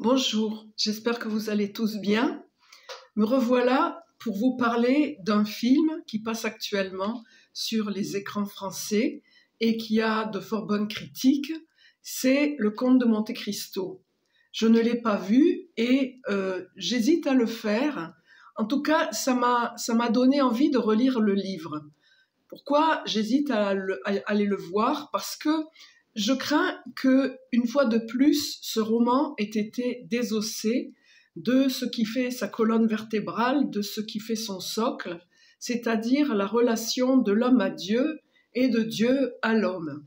Bonjour, j'espère que vous allez tous bien. Me revoilà pour vous parler d'un film qui passe actuellement sur les écrans français et qui a de fort bonnes critiques. C'est Le Comte de Monte-Cristo. Je ne l'ai pas vu et j'hésite à le faire. En tout cas, ça m'a donné envie de relire le livre. Pourquoi j'hésite à aller le voir? Parce que je crains que, une fois de plus, ce roman ait été désossé de ce qui fait sa colonne vertébrale, de ce qui fait son socle, c'est-à-dire la relation de l'homme à Dieu et de Dieu à l'homme.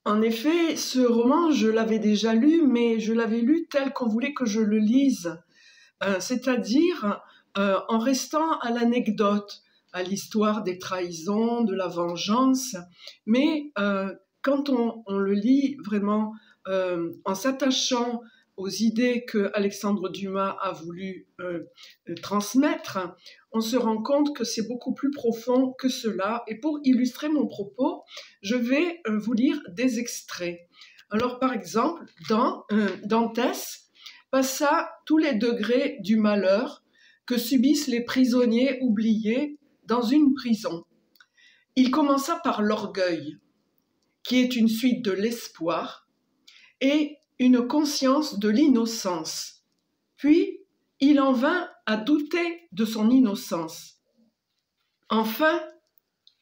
En effet, ce roman, je l'avais déjà lu, mais je l'avais lu tel qu'on voulait que je le lise, c'est-à-dire en restant à l'anecdote, à l'histoire des trahisons, de la vengeance, mais quand on le lit vraiment en s'attachant aux idées que Alexandre Dumas a voulu transmettre, on se rend compte que c'est beaucoup plus profond que cela. Et pour illustrer mon propos, je vais vous lire des extraits. Alors par exemple, dans Dantès passa tous les degrés du malheur que subissent les prisonniers oubliés dans une prison. Il commença par l'orgueil, qui est une suite de l'espoir, et une conscience de l'innocence. Puis, il en vint à douter de son innocence. Enfin,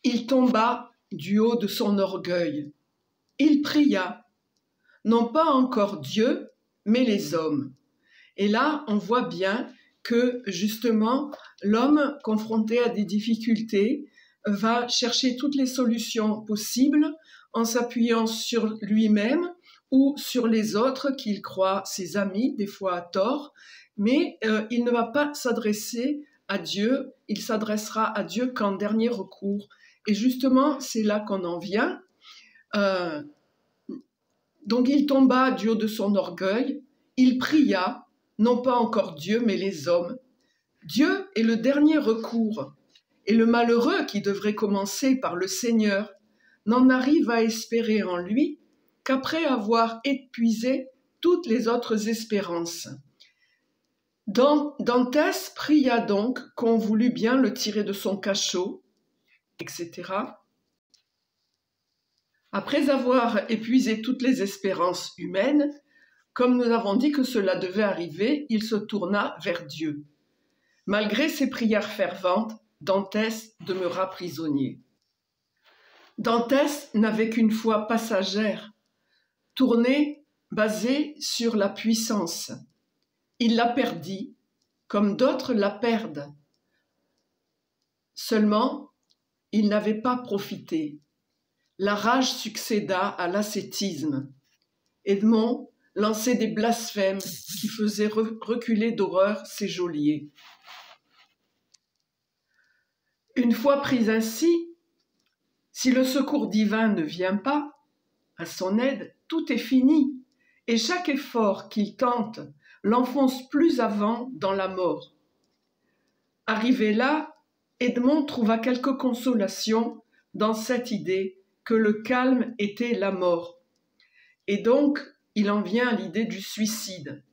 il tomba du haut de son orgueil. Il pria, non pas encore Dieu, mais les hommes. Et là, on voit bien que justement, l'homme confronté à des difficultés va chercher toutes les solutions possibles en s'appuyant sur lui-même ou sur les autres qu'il croit ses amis, des fois à tort, mais il ne va pas s'adresser à Dieu, il s'adressera à Dieu qu'en dernier recours. Et justement, c'est là qu'on en vient. Donc il tomba du haut de son orgueil, il pria, non pas encore Dieu, mais les hommes. Dieu est le dernier recours, et le malheureux qui devrait commencer par le Seigneur n'en arrive à espérer en lui qu'après avoir épuisé toutes les autres espérances. Dantès pria donc qu'on voulut bien le tirer de son cachot, etc. Après avoir épuisé toutes les espérances humaines, comme nous avons dit que cela devait arriver, il se tourna vers Dieu. Malgré ses prières ferventes, Dantès demeura prisonnier. Dantès n'avait qu'une foi passagère, tournée, basée sur la puissance. Il la perdit, comme d'autres la perdent. Seulement, il n'avait pas profité. La rage succéda à l'ascétisme. Edmond lançait des blasphèmes qui faisaient reculer d'horreur ses geôliers. Une fois pris ainsi, si le secours divin ne vient pas à son aide, tout est fini, et chaque effort qu'il tente l'enfonce plus avant dans la mort. Arrivé là, Edmond trouva quelque consolation dans cette idée que le calme était la mort. Et donc, il en vient à l'idée du suicide.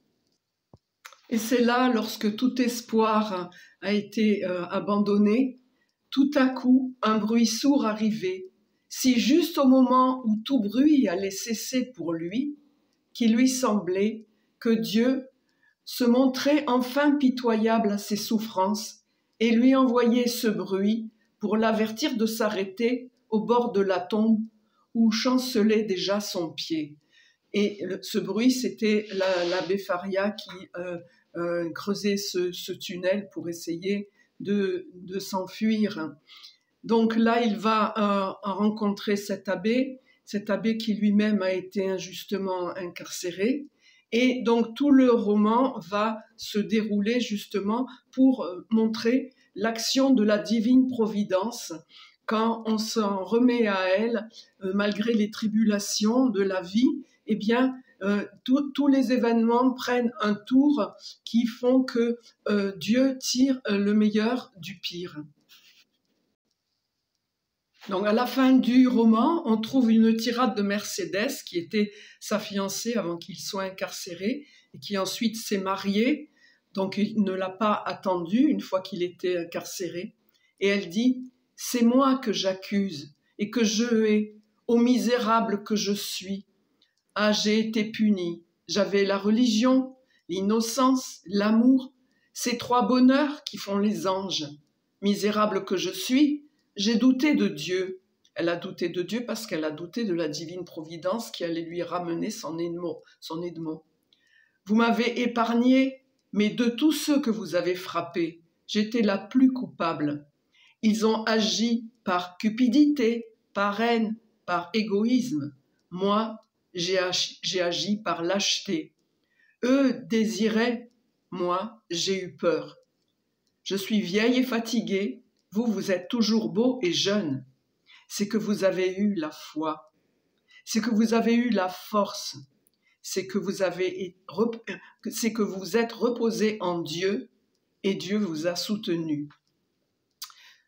Et c'est là, lorsque tout espoir a été abandonné, tout à coup, un bruit sourd arrivait, si juste au moment où tout bruit allait cesser pour lui, qu'il lui semblait que Dieu se montrait enfin pitoyable à ses souffrances et lui envoyait ce bruit pour l'avertir de s'arrêter au bord de la tombe où chancelait déjà son pied. Et ce bruit, c'était l'abbé Faria qui creusait ce tunnel pour essayer de s'enfuir. Donc là, il va rencontrer cet abbé qui lui-même a été injustement incarcéré. Et donc tout le roman va se dérouler justement pour montrer l'action de la divine providence quand on s'en remet à elle, malgré les tribulations de la vie. Eh bien, tous les événements prennent un tour qui font que Dieu tire le meilleur du pire. Donc à la fin du roman, on trouve une tirade de Mercedes, qui était sa fiancée avant qu'il soit incarcéré, et qui ensuite s'est mariée. Donc il ne l'a pas attendu une fois qu'il était incarcéré. Et elle dit « C'est moi que j'accuse et que je hais, ô misérable que je suis. Ah, j'ai été punie. J'avais la religion, l'innocence, l'amour, ces trois bonheurs qui font les anges. Misérable que je suis, j'ai douté de Dieu. » Elle a douté de Dieu parce qu'elle a douté de la divine providence qui allait lui ramener son Edmond. Vous m'avez épargné, mais de tous ceux que vous avez frappés, j'étais la plus coupable. Ils ont agi par cupidité, par haine, par égoïsme. Moi, j'ai agi par lâcheté. Eux désiraient, moi, j'ai eu peur. Je suis vieille et fatiguée, vous êtes toujours beau et jeune. C'est que vous avez eu la foi, c'est que vous avez eu la force, c'est que vous êtes reposé en Dieu et Dieu vous a soutenu.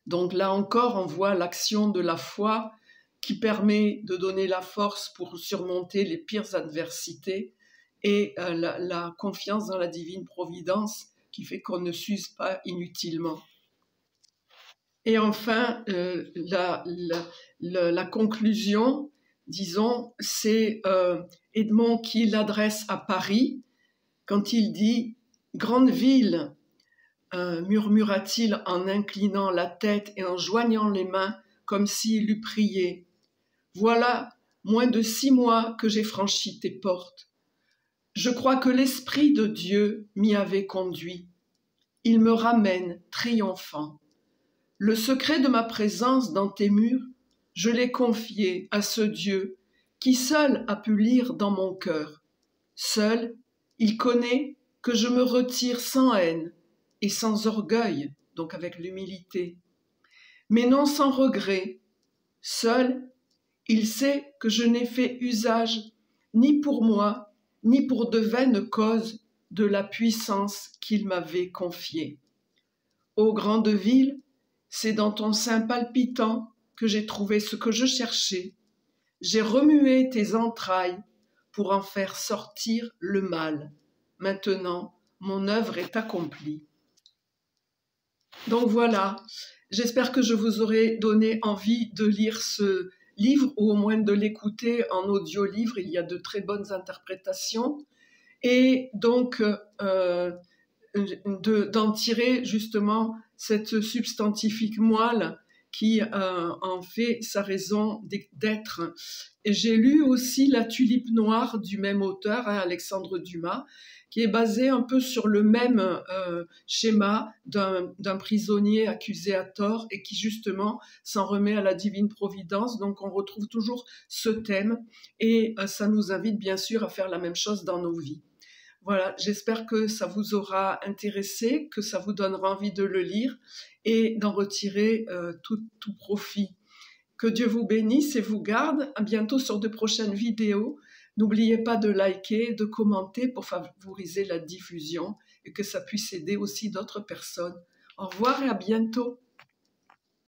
Donc là encore, on voit l'action de la foi qui permet de donner la force pour surmonter les pires adversités et la confiance dans la divine providence qui fait qu'on ne s'use pas inutilement. Et enfin, la conclusion, disons, c'est Edmond qui l'adresse à Paris quand il dit « Grande ville », murmura-t-il en inclinant la tête et en joignant les mains comme s'il eût prié. « Voilà moins de 6 mois que j'ai franchi tes portes. Je crois que l'Esprit de Dieu m'y avait conduit. Il me ramène triomphant. Le secret de ma présence dans tes murs, je l'ai confié à ce Dieu qui seul a pu lire dans mon cœur. Seul, il connaît que je me retire sans haine et sans orgueil, donc avec l'humilité, mais non sans regret. Seul, il sait que je n'ai fait usage ni pour moi, ni pour de vaines causes de la puissance qu'il m'avait confiée. Ô grande ville, c'est dans ton sein palpitant que j'ai trouvé ce que je cherchais. J'ai remué tes entrailles pour en faire sortir le mal. Maintenant, mon œuvre est accomplie. » Donc voilà, j'espère que je vous aurai donné envie de lire ce livre ou au moins de l'écouter en audio-livre. Il y a de très bonnes interprétations. Et donc, d'en tirer justement cette substantifique moelle qui en fait sa raison d'être. Et j'ai lu aussi La tulipe noire du même auteur, Alexandre Dumas, qui est basé un peu sur le même schéma d'un prisonnier accusé à tort et qui justement s'en remet à la divine providence. Donc on retrouve toujours ce thème et ça nous invite bien sûr à faire la même chose dans nos vies. Voilà, j'espère que ça vous aura intéressé, que ça vous donnera envie de le lire et d'en retirer tout profit. Que Dieu vous bénisse et vous garde. À bientôt sur de prochaines vidéos. N'oubliez pas de liker, de commenter pour favoriser la diffusion et que ça puisse aider aussi d'autres personnes. Au revoir et à bientôt.